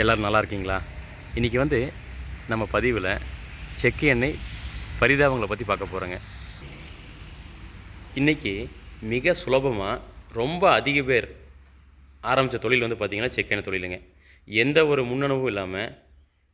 எல்லோரும் நல்லா இருக்கீங்களா? இன்றைக்கி நம்ம பதிவில் செக்கு எண்ணெய் பரிதாபங்களை பற்றி பார்க்க போகிறோங்க. இன்றைக்கி மிக சுலபமாக ரொம்ப அதிக பேர் ஆரம்பித்த தொழில் பார்த்திங்கன்னா செக்கு எண்ணெய் தொழிலுங்க. எந்த ஒரு முன்னணுவும் இல்லாமல்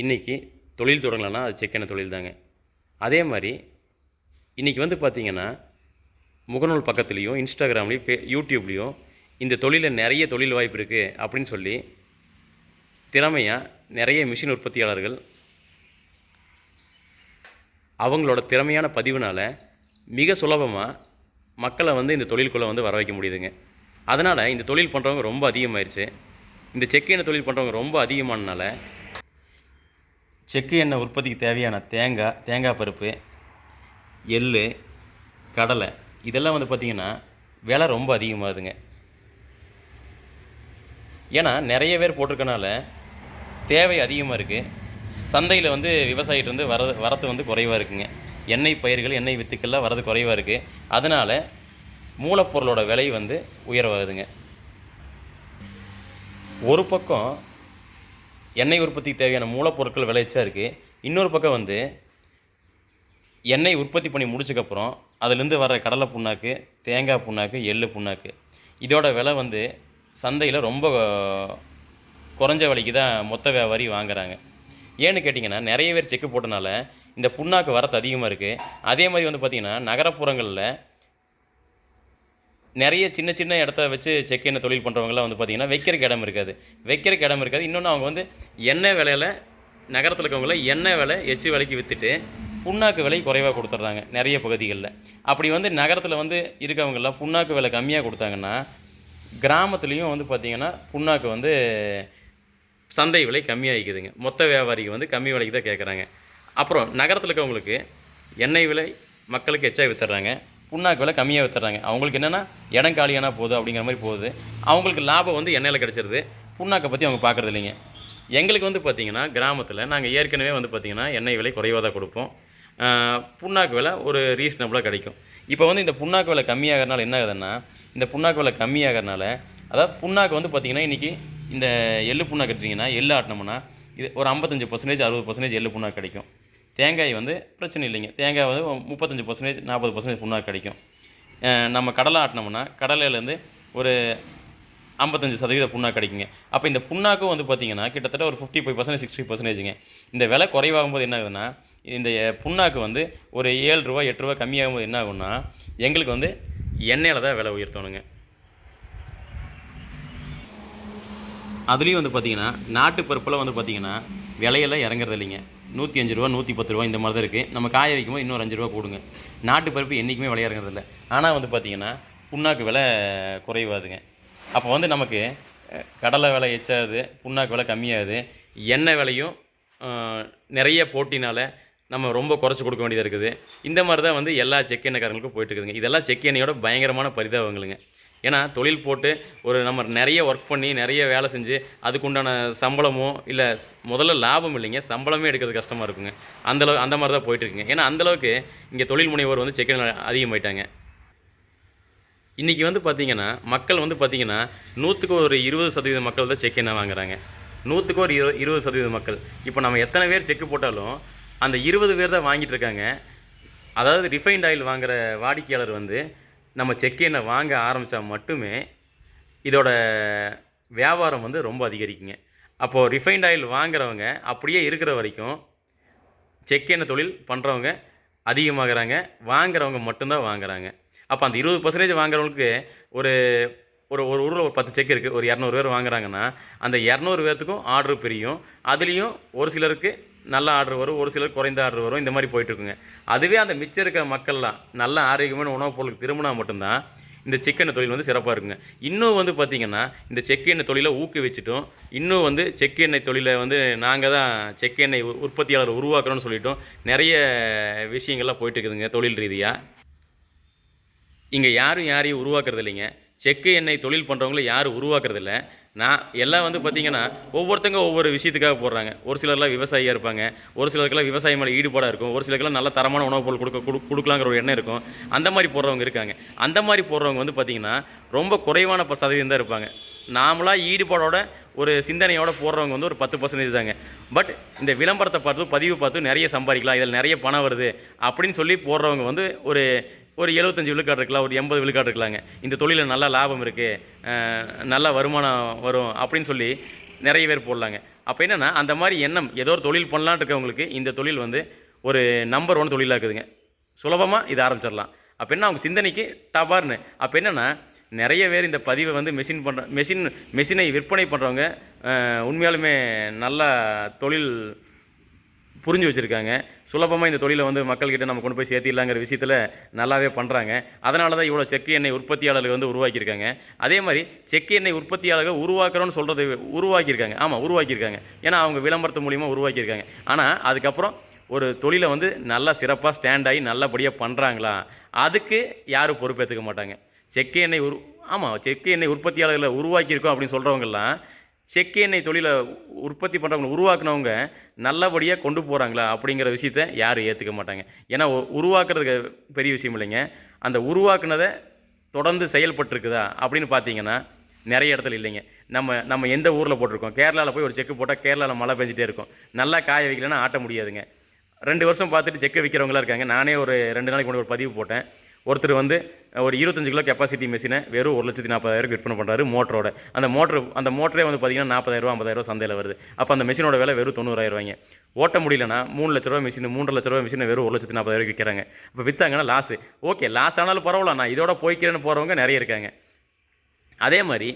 இன்றைக்கி தொழில் தொடங்கலைன்னா அது செக்கு எண்ணெய் தொழில் தாங்க. அதே மாதிரி இன்றைக்கி பார்த்திங்கன்னா முகநூல் பக்கத்துலேயும் இன்ஸ்டாகிராம்லேயும் யூடியூப்லேயும் இந்த தொழிலில் நிறைய தொழில் வாய்ப்பு இருக்குது அப்படின்னு சொல்லி திறமையாக நிறைய மிஷின் உற்பத்தியாளர்கள் அவங்களோட திறமையான பதிவுனால் மிக சுலபமாக மக்களை இந்த தொழிலுக்குள்ளே வர வைக்க முடியுதுங்க. அதனால் இந்த தொழில் பண்ணுறவங்க ரொம்ப அதிகமாகிடுச்சு. இந்த செக்கு எண்ணெய் தொழில் பண்ணுறவங்க ரொம்ப அதிகமானனால செக்கு எண்ணெய் உற்பத்திக்கு தேவையான தேங்காய் பருப்பு, எள், கடலை இதெல்லாம் பார்த்திங்கன்னா விலை ரொம்ப அதிகமாகுதுங்க. ஏன்னா நிறைய பேர் போட்டிருக்கனால தேவை அதிகமாக இருக்குது. சந்தையில் விவசாயிகிட்டேருந்து வரத்து குறைவாக இருக்குங்க. எண்ணெய் பயிர்கள், எண்ணெய் வித்துக்கள்லாம் வரது குறைவாக இருக்குது. அதனால் மூலப்பொருளோட விலை உயர்வாகுதுங்க. ஒரு பக்கம் எண்ணெய் உற்பத்திக்கு தேவையான மூலப்பொருட்கள் விளைச்சா இருக்குது. இன்னொரு பக்கம் எண்ணெய் உற்பத்தி பண்ணி முடிச்சக்கப்புறம் அதுலேருந்து வர கடலை புண்ணாக்கு, தேங்காய் புண்ணாக்கு, எள் புண்ணாக்கு இதோட விலை சந்தையில் ரொம்ப குறைஞ்ச விலைக்கு தான் மொத்த வியாபாரி வாங்குகிறாங்க. ஏன்னு கேட்டிங்கன்னா நிறைய பேர் செக்கு போட்டனால இந்த புண்ணாக்கு வரத்து அதிகமாக இருக்குது. அதே மாதிரி பார்த்திங்கன்னா நகரப்புறங்களில் நிறைய சின்ன சின்ன இடத்த வச்சு செக்கு எண்ணெய் தொழில் பண்ணுறவங்களாம் பார்த்திங்கன்னா வைக்கிறக்கு இடம் இருக்காது. இன்னொன்று அவங்க எண்ணெய் விலையில் நகரத்தில் இருக்கவங்கள எண்ணெய் விலை எச்சு விலைக்கு விற்றுட்டு புண்ணாக்கு விலை குறைவாக கொடுத்துட்றாங்க நிறைய பகுதிகளில். அப்படி நகரத்தில் இருக்கவங்களாம் புண்ணாக்கு விலை கம்மியாக கொடுத்தாங்கன்னா கிராமத்துலேயும் பார்த்திங்கன்னா புண்ணாக்கு சந்தை விலை கம்மியாகிக்குதுங்க. மொத்த வியாபாரிக்கு கம்மி விலைக்கு தான் கேட்குறாங்க. அப்புறம் நகரத்தில் இருக்கவங்களுக்கு எண்ணெய் விலை மக்களுக்கு எச்சா விற்றுறாங்க, புண்ணாக்கு விலை கம்மியாக விற்றுறாங்க. அவங்களுக்கு என்னென்னா இடம் காலியானா போதும் அப்படிங்கிற மாதிரி போகுது. அவங்களுக்கு லாபம் எண்ணெயில் கிடச்சிருது. புண்ணாக்கை பற்றி அவங்க பார்க்குறது இல்லைங்க. எங்களுக்கு பார்த்திங்கன்னா கிராமத்தில் நாங்கள் ஏற்கனவே பார்த்திங்கன்னா எண்ணெய் விலை குறைவாக தான் கொடுப்போம். புண்ணாக்கு விலை ஒரு ரீசனபுளாக கிடைக்கும். இப்போ இந்த புண்ணாக்கு விலை கம்மியாகிறனால என்ன ஆகுதுன்னா, இந்த புண்ணாக்கு விலை கம்மியாகிறனால அதாவது புண்ணாக்கு பார்த்திங்கன்னா இன்றைக்கி இந்த எள்ளு புண்ணாக்கு எடுத்திங்கன்னா எள்ளு ஆட்டினோம்னா இது ஒரு 55% 60% எள்ளு புண்ணாக்கு கிடைக்கும். தேங்காய் பிரச்சனை இல்லைங்க. தேங்காய் 35% 40% புண்ணாக்கு கிடைக்கும். நம்ம கடலை ஆட்டினோம்னா கடலையிலேருந்து ஒரு 55% புண்ணாக்கு கிடைக்குங்க. அப்போ இந்த புண்ணாக்கும் பார்த்திங்கன்னா கிட்டத்தட்ட ஒரு 55% 60%ங்க. இந்த விலை குறைவாகும்போது என்ன ஆகுதுன்னா, இந்த புண்ணாக்கு ஒரு 7 ரூபா 8 ரூபா கம்மியாகும்போது என்ன ஆகும்னா எங்களுக்கு எண்ணெயில் தான் விலை உயர்த்தணுங்க. அதுலேயும் பார்த்திங்கன்னா நாட்டு பருப்பில் பார்த்திங்கன்னா விலையெல்லாம் இறங்குறது இல்லைங்க. 105 ரூபா 110 ரூபா இந்த மாதிரி தான் இருக்குது. நம்ம காய வைக்கும்போது இன்னொரு 5 ரூபா கூடுங்க. நாட்டு பருப்பு என்றைக்குமே விலை இறங்குறதில்ல. ஆனால் பார்த்திங்கன்னா புண்ணாக்கு விலை குறைவாதுங்க. அப்போ நமக்கு கடலை விலை எச்சாகுது, புண்ணாக்கு விலை கம்மியாகுது. எண்ணெய் விலையும் நிறைய போட்டினால் நம்ம ரொம்ப குறைச்சி கொடுக்க வேண்டியதாக இருக்குது. இந்த மாதிரி தான் எல்லா செக்கு எண்ணெய்காரங்களுக்கும் போயிட்டுருக்குதுங்க. இதெல்லாம் செக்கு எண்ணெயோட பயங்கரமான பரிதாபங்களுங்க. ஏன்னா தொழில் போட்டு ஒரு நம்ம நிறைய ஒர்க் பண்ணி நிறைய வேலை செஞ்சு அதுக்குண்டான சம்பளமோ இல்லை முதல்ல லாபம் இல்லைங்க, சம்பளமே எடுக்கிறது கஷ்டமாக இருக்குங்க. அந்த மாதிரி தான் போயிட்டுருக்குங்க. ஏன்னா அந்தளவுக்கு இங்கே தொழில் முனைவோர் செக்கு எண்ணெய் அதிகமாயிட்டாங்க. இன்றைக்கி பார்த்திங்கன்னா மக்கள் பார்த்திங்கன்னா 100க்கு ஒரு 20% மக்கள் தான் செக்கு எண்ணெய் வாங்குறாங்க. 100க்கு ஒரு 20% மக்கள். இப்போ நம்ம எத்தனை பேர் செக்கு போட்டாலும் அந்த 20 பேர் தான் வாங்கிட்டு இருக்காங்க. அதாவது ரிஃபைண்ட் ஆயில் வாங்குகிற வாடிக்கையாளர் நம்ம செக்கு எண்ணெய் வாங்க ஆரம்பித்தா மட்டுமே இதோட வியாபாரம் ரொம்ப அதிகரிக்குங்க. அப்போது ரிஃபைண்ட் ஆயில் வாங்குறவங்க அப்படியே இருக்கிற வரைக்கும் செக்கு எண்ணெய் தொழில் பண்ணுறவங்க அதிகமாகறாங்க, வாங்குறவங்க மட்டும்தான் வாங்குறாங்க. அப்போ அந்த 20% வாங்குறவங்களுக்கு ஒரு ஒரு ஒரு ஊரில் ஒரு 10 செக்கு இருக்குது, ஒரு 200 பேர் வாங்குறாங்கன்னா அந்த 200 பேர்த்துக்கும் ஆர்டர் பிரியும். அதுலேயும் ஒரு சிலருக்கு நல்ல ஆர்டர் வரும், ஒரு சிலருக்கு குறைந்த ஆர்டர் வரும். இந்த மாதிரி போயிட்டுருக்குங்க. அதுவே அந்த மிச்சம் இருக்கிற மக்கள்லாம் நல்ல ஆரோக்கியமான உணவுப் பொருளுக்கு திரும்பினா மட்டும்தான் இந்த செக்கு எண்ணெய் தொழில் சிறப்பாக இருக்குங்க. இன்னும் பார்த்திங்கன்னா இந்த செக்கு எண்ணெய் தொழிலை ஊக்குவிச்சிட்டும், இன்னும் செக்கு எண்ணெய் தொழிலை நாங்கள் தான் செக்கு எண்ணெய் உற்பத்தியாளர் உருவாக்குறோன்னு சொல்லிட்டோம் நிறைய விஷயங்கள்லாம் போயிட்டுருக்குதுங்க தொழில் ரீதியாக. இங்கே யாரையும் உருவாக்குறது இல்லைங்க. செக்கு எண்ணெய் தொழில் பண்ணுறவங்கள யாரும் உருவாக்குறதில்ல. நான் எல்லாம் பார்த்திங்கன்னா ஒவ்வொருத்தங்க ஒவ்வொரு விஷயத்துக்காக போடுறாங்க. ஒரு சிலர்லாம் விவசாயியாக இருப்பாங்க, ஒரு சிலருக்கெல்லாம் விவசாயம் மேலே ஈடுபாடாக இருக்கும், ஒரு சிலருக்கெல்லாம் நல்ல தரமான உணவுப் பொருள் கொடுக்கலாங்கிற ஒரு எண்ணம் இருக்கும். அந்த மாதிரி போடுறவங்க இருக்காங்க. அந்த மாதிரி போடுறவங்க பார்த்திங்கன்னா ரொம்ப குறைவான சதவீதம் தான் இருப்பாங்க. நாமளாக ஈடுபாடோட ஒரு சிந்தனையோடு போடுறவங்க வந்து ஒரு 10% தாங்க. பட் இந்த விளம்பரத்தை பார்த்து பதிவு பார்த்து நிறைய சம்பாதிக்கலாம், இதில் நிறைய பணம் வருது அப்படின்னு சொல்லி போடுறவங்க வந்து ஒரு ஒரு 75 விழுக்காடு இருக்கலாம், ஒரு 80 விழுக்காடு இருக்கலாங்க. இந்த தொழிலில் நல்ல லாபம் இருக்குது, நல்ல வருமானம் வரும் அப்படின்னு சொல்லி நிறைய பேர் போடலாங்க. அப்போ என்னென்னா அந்த மாதிரி எண்ணம் ஏதோ ஒரு தொழில் பண்ணலான்னு இருக்கவங்களுக்கு இந்த தொழில் வந்து ஒரு நம்பர் 1 தொழிலாக இருக்குதுங்க. சுலபமாக இதை ஆரம்பிச்சிடலாம். அப்போ என்ன அவங்க சிந்தனைக்கு டபார்னு அப்போ என்னென்னா நிறைய பேர் இந்த பதிவை வந்து மெஷினை விற்பனை பண்ணுறவங்க உண்மையாலுமே நல்லா தொழில் புரிஞ்சு வச்சுருக்காங்க. சுலபமாக இந்த தொழிலை வந்து மக்கள்கிட்ட நம்ம கொண்டு போய் சேர்த்திடலாங்கிற விஷயத்தில் நல்லாவே பண்ணுறாங்க. அதனால தான் இவ்வளோ செக்கு எண்ணெய் உற்பத்தியாளர்கள் வந்து உருவாக்கியிருக்காங்க. அதே மாதிரி செக்கு எண்ணெய் உற்பத்தியாளர்கள் உருவாக்குறோன்னு சொல்கிறது உருவாக்கியிருக்காங்க. ஆமாம், உருவாக்கியிருக்காங்க. ஏன்னா அவங்க விளம்பரத்து மூலிமா உருவாக்கியிருக்காங்க. ஆனால் அதுக்கப்புறம் ஒரு தொழிலை வந்து நல்லா சிறப்பாக ஸ்டாண்ட் ஆகி நல்லபடியாக பண்ணுறாங்களா, அதுக்கு யாரும் பொறுப்பேற்றுக்க மாட்டாங்க. செக்கு எண்ணெய் செக்கு எண்ணெய் உற்பத்தியாளர்களை உருவாக்கியிருக்கோம் அப்படின்னு சொல்கிறவங்கெல்லாம் செக்கு எண்ணெய் தொழிலை உற்பத்தி பண்ணுறவங்க உருவாக்குனவங்க நல்லபடியாக கொண்டு போகிறாங்களா அப்படிங்கிற விஷயத்த யாரும் ஏற்றுக்க மாட்டாங்க. ஏன்னா உருவாக்குறதுக்கு பெரிய விஷயம் இல்லைங்க, அந்த உருவாக்குனதை தொடர்ந்து செயல்பட்டுருக்குதா அப்படின்னு பார்த்தீங்கன்னா நிறைய இடத்துல இல்லைங்க. நம்ம எந்த ஊரில் போட்டிருக்கோம், கேரளாவில் போய் ஒரு செக்கு போட்டால் கேரளாவில் மழை பெஞ்சிட்டே இருக்கும், நல்லா காய வைக்கலன்னா ஆட்ட முடியாதுங்க. 2 வருஷம் பார்த்துட்டு செக்கை விற்கிறவங்களா இருக்காங்க. நானே ஒரு 2 நாளைக்கு முன்னாடி ஒரு பதிவு போட்டேன். ஒருத்தர் வந்து ஒரு 25 கிலோ கெப்பாசிட்டி மெஷினை வெறும் 1,40,000 விற்பனை பண்ணுறாரு மோட்டரோட. அந்த மோட்டரே வந்து பார்த்திங்கன்னா 40,000 50,000 சந்தையில் வருது. அப்போ அந்த மெஷினோட விலை வெறும் 90,000. ஓட்ட முடியலன்னா 3 லட்ச ரூபா மெஷின் 3,50,000 ரூபா மெஷினை வெறும் 1,40,000 விற்கிறாங்க. இப்போ விற்றாங்கன்னா லாஸு. ஓகே, லாஸ் ஆனாலும் பரவாயில்ல, நான் இதோட போய்க்கிறேன்னு போகிறவங்க நிறைய இருக்காங்க. அதே மாதிரி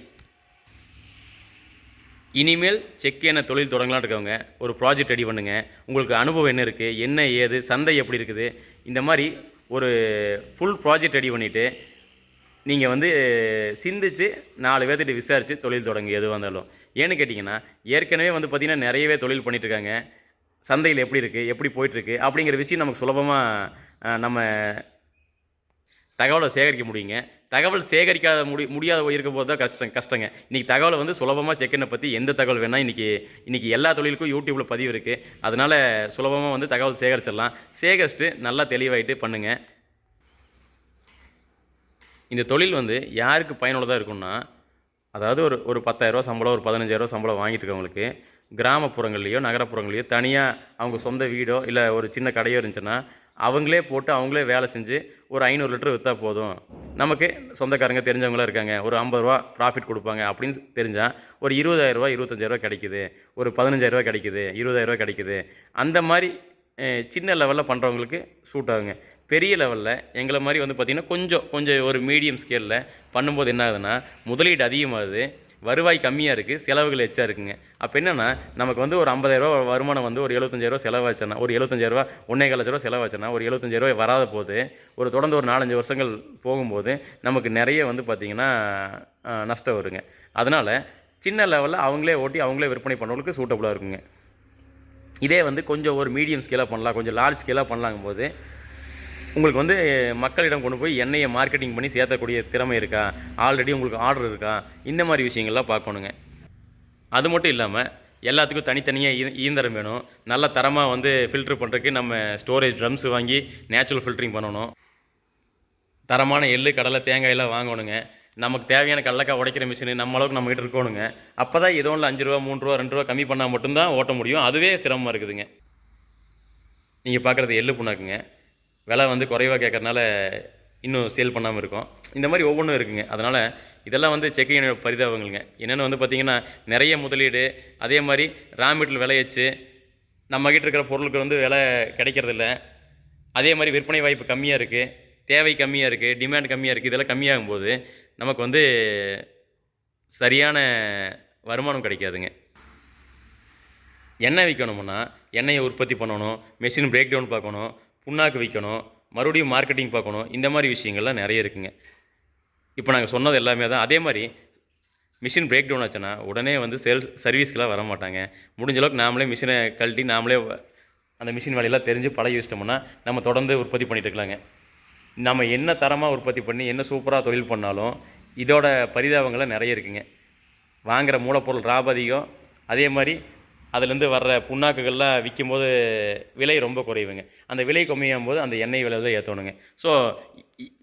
இனிமேல் செக் எண்ணெய் தொழில் தொடங்கலான்னு இருக்கவங்க ஒரு ப்ராஜெக்ட் ரெடி பண்ணுங்கள். உங்களுக்கு அனுபவம் என்ன இருக்குது, என்ன ஏது, சந்தை எப்படி இருக்குது, இந்த மாதிரி ஒரு ஃபுல் ப்ராஜெக்ட் ரெடி பண்ணிவிட்டு நீங்கள் வந்து சிந்திச்சு 4 பேர்த்திட்ட விசாரித்து தொழில் தொடங்கு எதுவாக இருந்தாலும். ஏன்னு கேட்டிங்கன்னா ஏற்கனவே வந்து பார்த்திங்கன்னா நிறையவே தொழில் பண்ணிகிட்ருக்காங்க. சந்தையில் எப்படி இருக்குது, எப்படி போயிட்டுருக்கு அப்படிங்கிற விஷயம் நமக்கு சுலபமாக நம்ம தகவலை சேகரிக்க முடியுங்க. தகவல் சேகரிக்காத முடியாத இருக்கும் போது தான் கஷ்டங்க. இன்றைக்கி தகவலை வந்து சுலபமாக செக்கெண்ணை பற்றி எந்த தகவல் வேணால் இன்றைக்கி எல்லா தொழிலுக்கும் யூடியூப்பில் பதிவு இருக்குது. அதனால் சுலபமாக வந்து தகவல் சேகரிச்சிடலாம். சேகரிச்சுட்டு நல்லா தெளிவாயிட்டு பண்ணுங்கள். இந்த தொழில் வந்து யாருக்கு பயனுள்ளதாக இருக்குன்னா, அதாவது ஒரு 10,000 சம்பளம், ஒரு 15,000 சம்பளம் வாங்கிட்டு இருக்கவங்களுக்கு கிராமப்புறங்கள்லையோ நகரப்புறங்கள்லையோ தனியாக அவங்க சொந்த வீடோ இல்லை ஒரு சின்ன கடையோ இருந்துச்சுன்னா அவங்களே போட்டு அவங்களே வேலை செஞ்சு ஒரு 500 லிட்டர் விற்றா போதும், நமக்கு சொந்தக்காரங்க தெரிஞ்சவங்களாம் இருக்காங்க, ஒரு 50 ரூபா ப்ராஃபிட் கொடுப்பாங்க அப்படின்னு தெரிஞ்சால் ஒரு 20,000 25,000 கிடைக்குது, ஒரு 15,000 கிடைக்குது, 20,000 கிடைக்குது. அந்த மாதிரி சின்ன லெவலில் பண்ணுறவங்களுக்கு சூட் ஆகுங்க. பெரிய லெவலில் எங்களை மாதிரி வந்து பார்த்திங்கன்னா கொஞ்சம் ஒரு மீடியம் ஸ்கேலில் பண்ணும்போது என்ன ஆகுதுன்னா முதலீடு அதிகமாகுது, வருவாய் கம்மியாக இருக்குது, செலவுகள் எச்சா இருக்குங்க. அப்போ என்னென்னா நமக்கு வந்து ஒரு 50,000 வருமானம் வந்து ஒரு 75,000 செலவாச்சுன்னா, ஒரு 75,000 1,4 லட்ச ரூபா செலவாச்சுன்னா ஒரு 75,000 வராத போது ஒரு தொடர்ந்து ஒரு 4-5 வருஷங்கள் போகும்போது நமக்கு நிறைய வந்து பார்த்திங்கன்னா நஷ்டம் வருங்க. அதனால் சின்ன லெவலில் அவங்களே ஓட்டி அவங்களே விற்பனை பண்ணுறவங்களுக்கு சூட்டபுளாக இருக்குங்க. இதே வந்து கொஞ்சம் ஒரு மீடியம் ஸ்கேலாக பண்ணலாம், கொஞ்சம் லார்ஜ் ஸ்கேலாக பண்ணலாங்கும் போது உங்களுக்கு வந்து மக்களிடம் கொண்டு போய் எண்ணெயை மார்க்கெட்டிங் பண்ணி சேர்த்தக்கூடிய திறமை இருக்கா, ஆல்ரெடி உங்களுக்கு ஆர்டர் இருக்கா, இந்த மாதிரி விஷயங்கள்லாம் பார்க்கணுங்க. அது மட்டும் இல்லாமல் எல்லாத்துக்கும் தனித்தனியாக இயந்திரம் வேணும். நல்ல தரமாக வந்து ஃபில்ட்ரு பண்ணுறதுக்கு நம்ம ஸ்டோரேஜ் ட்ரம்ஸ் வாங்கி நேச்சுரல் ஃபில்ட்ரிங் பண்ணணும். தரமான எள்ளு கடலை தேங்காயெல்லாம் வாங்கணுங்க. நமக்கு தேவையான கடலக்காய் உடைக்கிற மிஷினு நம்ம அளவுக்கு நம்மகிட்ட இருக்கணுங்க. அப்போ தான் ஏதோ ஒன்று 5 ரூபா 3 ரூபா 2 ரூபா கம்மி பண்ணால் மட்டும்தான் ஓட்ட முடியும். அதுவே சிரமமாக இருக்குதுங்க. நீங்கள் பார்க்குறது எள்ளு புண்ணாக்குங்க. விலை வந்து குறைவாக கேட்கறதுனால இன்னும் சேல் பண்ணாமல் இருக்கும். இந்த மாதிரி ஒவ்வொன்றும் இருக்குங்க. அதனால் இதெல்லாம் வந்து செக்கு எண்ணெய் பரிதாபங்களுங்க. என்னென்னு வந்து பார்த்திங்கன்னா நிறைய முதலீடு, அதே மாதிரி ரா மெட்டீரியல் விலையச்சு நம்மக்கிட்ட இருக்கிற பொருளுக்கு வந்து விலை கிடைக்கிறதில்ல. அதே மாதிரி விற்பனை வாய்ப்பு கம்மியாக இருக்குது, தேவை கம்மியாக இருக்குது, டிமாண்ட் கம்மியாக இருக்குது. இதெல்லாம் கம்மியாகும்போது நமக்கு வந்து சரியான வருமானம் கிடைக்காதுங்க. எண்ணெய் விற்கணும்னா எண்ணெயை உற்பத்தி பண்ணணும், மெஷின் பிரேக் டவுன் பார்க்கணும், புண்ணாக்கு விற்கணும், மறுபடியும் மார்க்கெட்டிங் பார்க்கணும். இந்த மாதிரி விஷயங்கள்லாம் நிறைய இருக்குங்க. இப்போ நாங்கள் சொன்னது எல்லாமே தான். அதே மாதிரி மிஷின் பிரேக் டவுன் ஆச்சுன்னா உடனே வந்து சர்வீஸ்க்கெலாம் வர மாட்டாங்க. முடிஞ்ச அளவுக்கு நாமளே மிஷினை கழட்டி நாமளே அந்த மிஷின் வேலையெல்லாம் தெரிஞ்சு பழகி வச்சிட்டோம்னா நம்ம தொடர்ந்து உற்பத்தி பண்ணிட்டு இருக்கலாங்க. நம்ம என்ன தரமாக உற்பத்தி பண்ணி என்ன சூப்பராக தொழில் பண்ணாலும் இதோட பரிதாபங்களை நிறைய இருக்குங்க. வாங்குகிற மூலப்பொருள் ராபதிகம், அதே மாதிரி அதுலேருந்து வர்ற புண்ணாக்குகள்லாம் விற்கும்போது விலை ரொம்ப குறைவுங்க. அந்த விலை கம்மியாகும் போது அந்த எண்ணெய் விலை தான் ஏற்றணுங்க. ஸோ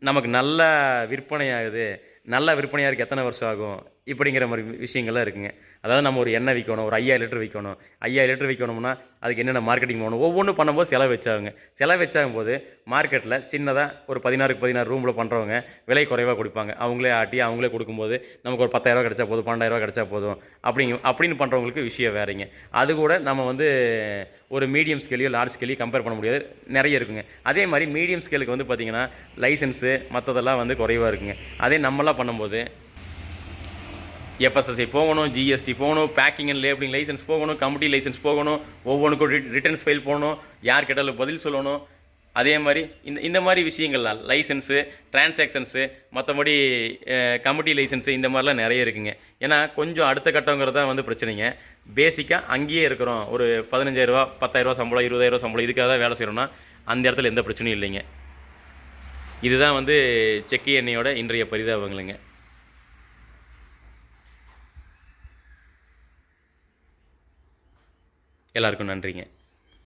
நமக்கு நல்லா விற்பனை ஆகுது. நல்லா விற்பனையாக இருக்குது எத்தனை வருஷம் ஆகும், இப்படிங்கிற மாதிரி விஷயங்கள்லாம் இருக்குங்க. அதாவது நம்ம ஒரு எண்ணெய் விற்கணும், ஒரு 5000 லிட்டர் விற்கணும். 5000 லிட்டர் விற்கணும்னா அதுக்கு என்னென்ன மார்க்கெட்டிங் பண்ணணும், ஒவ்வொன்றும் பண்ணும்போது செலவு வச்சாகுங்க. செலவு வச்சாகும்போது மார்க்கெட்டில் சின்னதாக ஒரு 16க்கு 16 ரூமில் பண்ணுறவங்க விலை குறைவாக கொடுப்பாங்க. அவங்களே ஆட்டி அவங்களே கொடுக்கும்போது நமக்கு ஒரு 10,000 கிடைச்சா போதும், 12,000 கிடைச்சா போதும் அப்படின்னு பண்ணுறவங்களுக்கு விஷயம் வேறங்க. அது கூட நம்ம வந்து ஒரு மீடியம் ஸ்கேலையோ லார்ஜ் ஸ்கேலையோ கம்பேர் பண்ண முடியாது, நிறைய இருக்குங்க. அதே மாதிரி மீடியம் ஸ்கேலுக்கு வந்து பார்த்திங்கன்னா லைசன்ஸு மற்றதெல்லாம் வந்து குறைவாக இருக்குங்க. அதே நம்மளாம் பண்ணும்போது எஃப்எஸ்எஸ்ஐ போகணும், ஜிஎஸ்டி போகணும், பேக்கிங் அண்ட் லேபிளிங் லைசன்ஸ் போகணும், கமிட்டி லைசன்ஸ் போகணும், ஒவ்வொன்றுக்கும் ரிட்டர்ன்ஸ் ஃபைல் போகணும், யார் கேட்டாலும் பதில் சொல்லணும். அதே மாதிரி இந்த மாதிரி விஷயங்கள்லாம் லைசன்ஸு, டிரான்சாக்ஷன்ஸு, மற்றபடி கமிட்டி லைசன்ஸு இந்த மாதிரிலாம் நிறைய இருக்குங்க. ஏன்னா கொஞ்சம் அடுத்த கட்டங்கிறது தான் வந்து பிரச்சனைங்க. பேசிக்காக அங்கேயே இருக்கிறோம், ஒரு 15,000 10,000 சம்பளம், 20,000 சம்பளம், இதுக்காக தான் வேலை செய்கிறோன்னா அந்த இடத்துல எந்த பிரச்சனையும் இல்லைங்க. இதுதான் வந்து செக்கு எண்ணெயோட இன்றைய பரிதாபங்களுங்க. எல்லாருக்கும் நன்றிங்க.